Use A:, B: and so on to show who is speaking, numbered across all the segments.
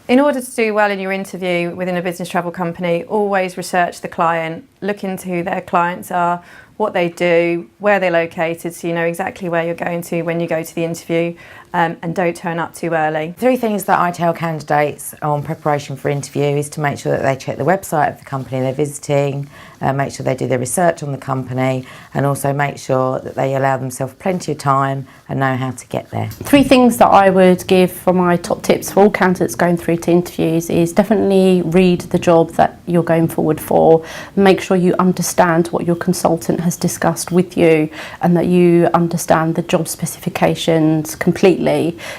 A: In order to do well in your interview within a business travel company, always research the client, look into who their clients are, what they do, where they're located, so you know exactly where you're going to when you go to the interview, and don't turn up too early.
B: 3 things that I tell candidates on preparation for interview is to make sure that they check the website of the company they're visiting, make sure they do their research on the company, and also make sure that they allow themselves plenty of time and know how to get there.
C: 3 things that I would give for my top tips for all candidates going through to interviews is definitely read the job that you're going forward for. Make sure you understand what your consultant has discussed with you and that you understand the job specifications completely.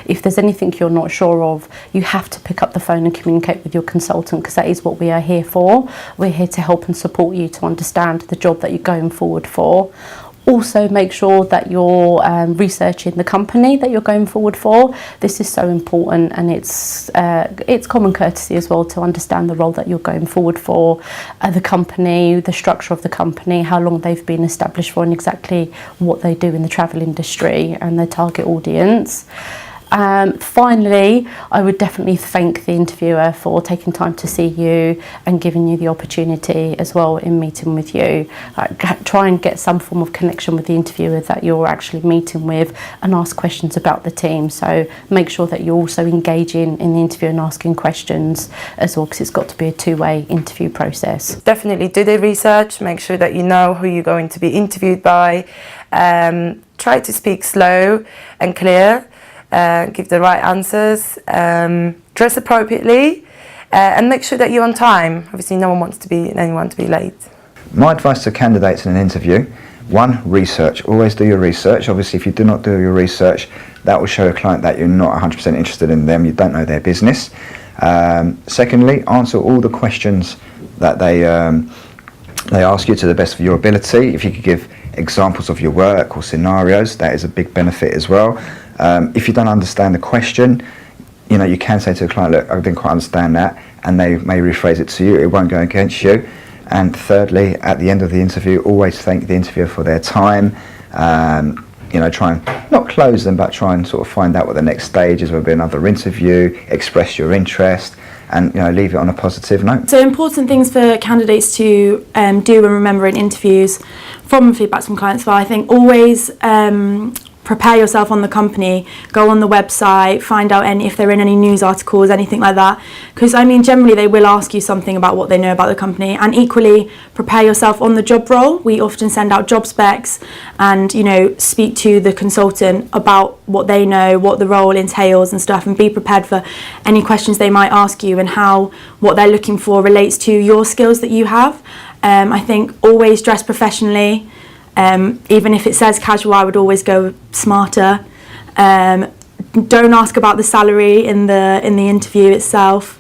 C: If there's anything you're not sure of, you have to pick up the phone and communicate with your consultant, because that is what we are here for. We're here to help and support you to understand the job that you're going forward for. Also make sure that you're researching the company that you're going forward for. This is so important, and it's common courtesy as well to understand the role that you're going forward for, the company, the structure of the company, how long they've been established for, and exactly what they do in the travel industry and their target audience. Finally, I would definitely thank the interviewer for taking time to see you and giving you the opportunity as well in meeting with you. Try and get some form of connection with the interviewer that you're actually meeting with and ask questions about the team. So make sure that you're also engaging in the interview and asking questions as well, because it's got to be a 2-way interview process.
D: Definitely do the research, make sure that you know who you're going to be interviewed by. Try to speak slow and clear. Give the right answers, dress appropriately, and make sure that you're on time. Obviously, no one wants anyone to be late.
E: My advice to candidates in an interview: 1, research. Always do your research. Obviously, if you do not do your research, that will show a client that you're not 100% interested in them, you don't know their business. Secondly, answer all the questions that they ask you to the best of your ability. If you could give examples of your work or scenarios, that is a big benefit as well. If you don't understand the question, you can say to the client, look, I didn't quite understand that, and they may rephrase it to you. It won't go against you. And thirdly, at the end of the interview, always thank the interviewer for their time. Try and not close them, but try and sort of find out what the next stage is, whether it'll be another interview, express your interest, and leave it on a positive note.
F: So important things for candidates to do and remember in interviews from feedback from clients. Well, I think always prepare yourself on the company, go on the website, find out if they're in any news articles, anything like that. Because generally they will ask you something about what they know about the company, and equally prepare yourself on the job role. We often send out job specs and, speak to the consultant about what they know, what the role entails and stuff, and be prepared for any questions they might ask you and how what they're looking for relates to your skills that you have. I think always dress professionally. Even if it says casual, I would always go smarter. Don't ask about the salary in the interview itself.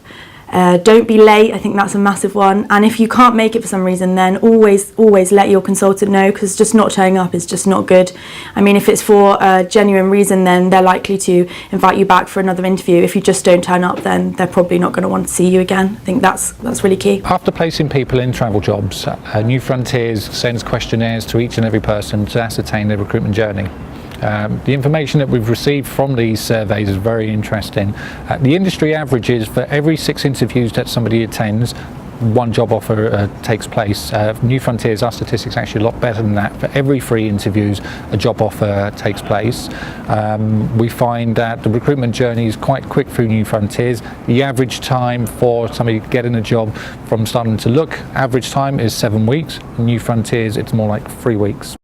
F: Don't be late. I think that's a massive one. And if you can't make it for some reason, then always let your consultant know, because just not showing up is just not good. If it's for a genuine reason, then they're likely to invite you back for another interview. If you just don't turn up, then they're probably not going to want to see you again. I think that's really key.
G: After placing people in travel jobs, New Frontiers sends questionnaires to each and every person to ascertain their recruitment journey. The information that we've received from these surveys is very interesting. The industry average is for every 6 interviews that somebody attends, 1 job offer takes place. New Frontiers, our statistics are actually a lot better than that. For every 3 interviews, a job offer takes place. We find that the recruitment journey is quite quick through New Frontiers. The average time for somebody getting a job from starting to look, average time is 7 weeks. New Frontiers, it's more like 3 weeks.